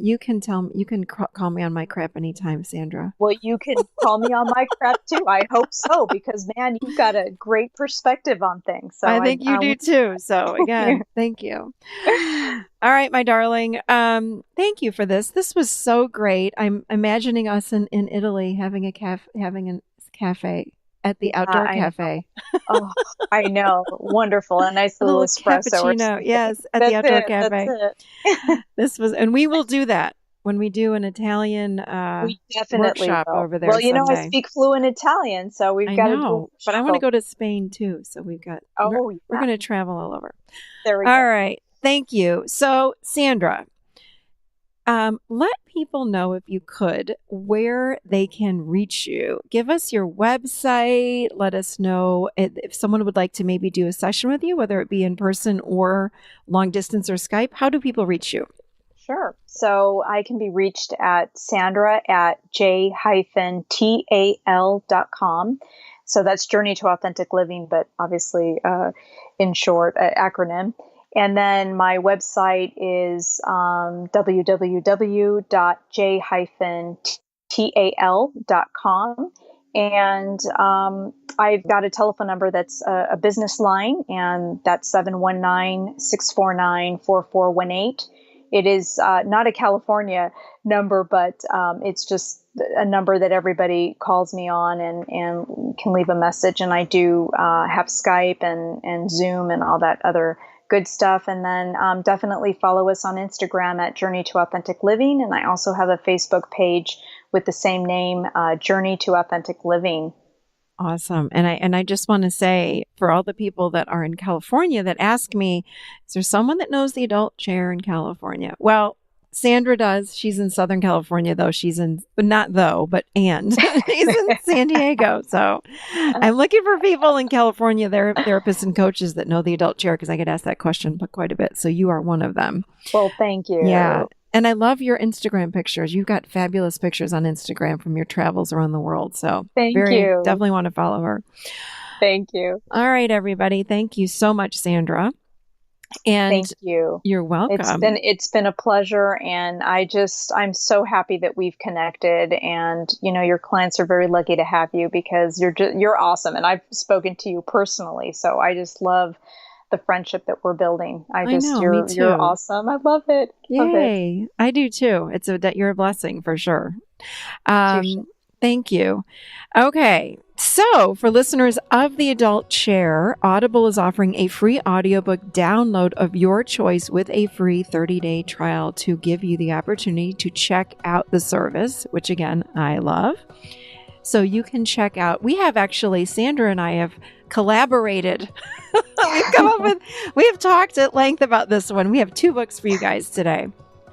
call me on my crap anytime, Sandra. Well, you can call me on my crap too. I hope so, because man, you've got a great perspective on things. So I think you do too. So again, thank you. All right, my darling. Thank you for this. This was so great. I'm imagining us in Italy having a cafe at the yeah, outdoor I know. cafe. Oh, I know. Wonderful. A nice A little little espresso or cappuccino. something. Yes, at the That's outdoor it. That's cafe. it. And we will do that when we do an Italian We definitely workshop will. over there Well, I someday. speak fluent Italian, so we've I got to do a know, but I want to workshop. go to Spain too. So Oh, we're yeah. going to travel all over. There we go. All right. Thank you. So, Sandra, let people know, if you could, where they can reach you. Give us your website. Let us know if someone would like to maybe do a session with you, whether it be in person or long distance or Skype. How do people reach you? Sure. So I can be reached at Sandra at j-tal.com. So that's Journey to Authentic Living, but obviously, in short, acronym. And then my website is www.j-tal.com. And I've got a telephone number that's a business line, and that's 719-649-4418. It is not a California number, but it's just a number that everybody calls me on, and can leave a message. And I do have Skype and Zoom and all that other good stuff. And then definitely follow us on Instagram at Journey to Authentic Living. And I also have a Facebook page with the same name, Journey to Authentic Living. Awesome. And I just want to say, for all the people that are in California that ask me, is there someone that knows the adult chair in California? Well, Sandra does. She's in Southern California, though. She's in, but not though, but and she's in San Diego. So I'm looking for people in California, therapists and coaches that know the adult chair, because I get asked that question quite a bit. So you are one of them. Well, thank you. Yeah. And I love your Instagram pictures. You've got fabulous pictures on Instagram from your travels around the world. So thank you. Definitely want to follow her. Thank you. All right, everybody. Thank you so much, Sandra. And thank you. You're welcome. It's been a pleasure, and I'm so happy that we've connected. And your clients are very lucky to have you, because you're awesome, and I've spoken to you personally, so I just love the friendship that we're building. Me too. You're awesome. I love it. Yay! I do too. You're a blessing for sure. Thank you. Okay. So for listeners of The Adult Chair, Audible is offering a free audiobook download of your choice with a free 30-day trial to give you the opportunity to check out the service, which again, I love. So you can check out, Sandra and I have collaborated. We have talked at length about this one. We have 2 books for you guys today.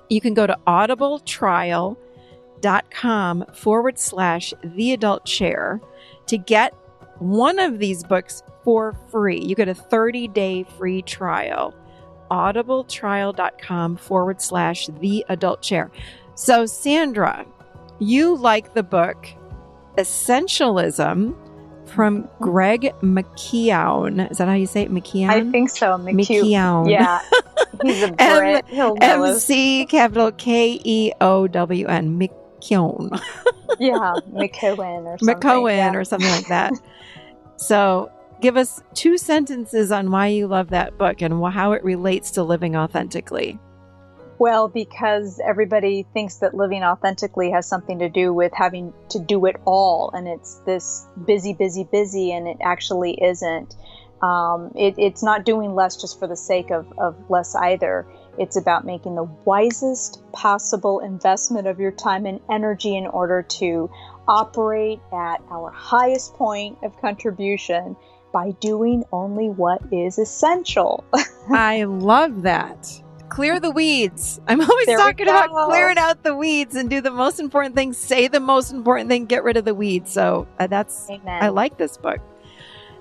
You can go to audibletrial.com/theadultchair to get one of these books for free. You get a 30-day free trial. audibletrial.com/theadultchair. So Sandra, you like the book Essentialism from Greg McKeown. Is that how you say it? McKeown? I think so. McKeown. Yeah. He's a Brit. MC capital Keown. McKeown. Yeah. McKeown or something. Or something like that. So give us 2 sentences on why you love that book and how it relates to living authentically. Well, because everybody thinks that living authentically has something to do with having to do it all. And it's this busy, and it actually isn't. It's not doing less just for the sake of less either. It's about making the wisest possible investment of your time and energy in order to operate at our highest point of contribution by doing only what is essential. I love that. Clear the weeds. I'm always talking about clearing out the weeds and do the most important thing, say the most important thing, get rid of the weeds. So Amen. I like this book.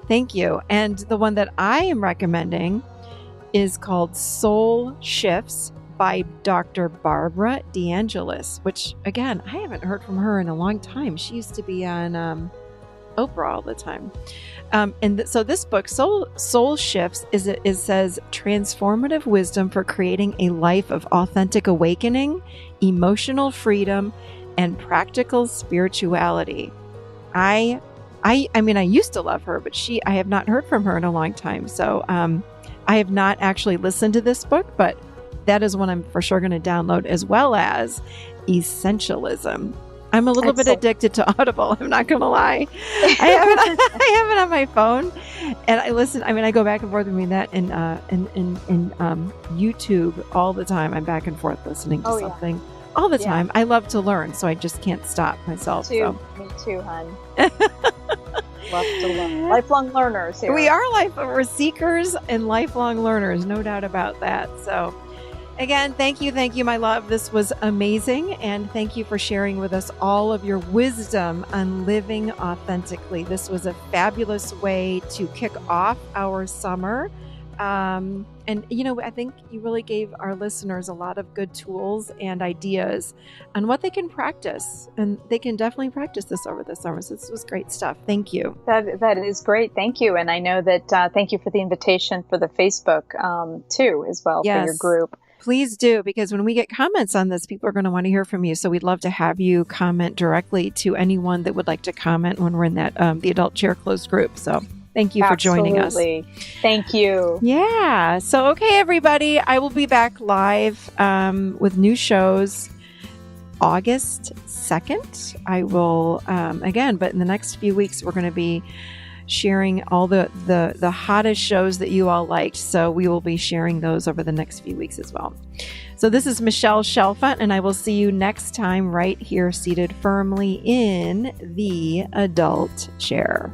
Thank you. And the one that I am recommending is called Soul Shifts by Dr. Barbara DeAngelis, which again, I haven't heard from her in a long time. She used to be on Oprah all the time. So this book, Soul Shifts, it says transformative wisdom for creating a life of authentic awakening, emotional freedom, and practical spirituality. I mean, I used to love her, but I have not heard from her in a long time. So I have not actually listened to this book, but that is one I'm for sure going to download, as well as Essentialism. I'm a little bit addicted to Audible. I'm not going to lie. I have it on my phone, and I listen. I mean, I go back and forth between that and YouTube all the time. I'm back and forth listening to something all the time. I love to learn, so I just can't stop myself. Me too, hon. Love to learn. Lifelong learners here. We are we're seekers and lifelong learners, no doubt about that. So. Again, thank you, my love. This was amazing, and thank you for sharing with us all of your wisdom on living authentically. This was a fabulous way to kick off our summer. And, I think you really gave our listeners a lot of good tools and ideas on what they can practice, and they can definitely practice this over the summer. So this was great stuff. Thank you. That is great. Thank you. And I know that, thank you for the invitation for the Facebook, too, as well, for your group. Please do, because when we get comments on this, people are going to want to hear from you. So we'd love to have you comment directly to anyone that would like to comment when we're in that the Adult Chair closed group. So thank you for joining us. Thank you. Yeah. So, okay, everybody, I will be back live with new shows August 2nd. I will, again, but in the next few weeks, we're going to be sharing all the hottest shows that you all liked. So we will be sharing those over the next few weeks as well. So this is Michelle Chalfant, and I will see you next time right here, seated firmly in the Adult Chair.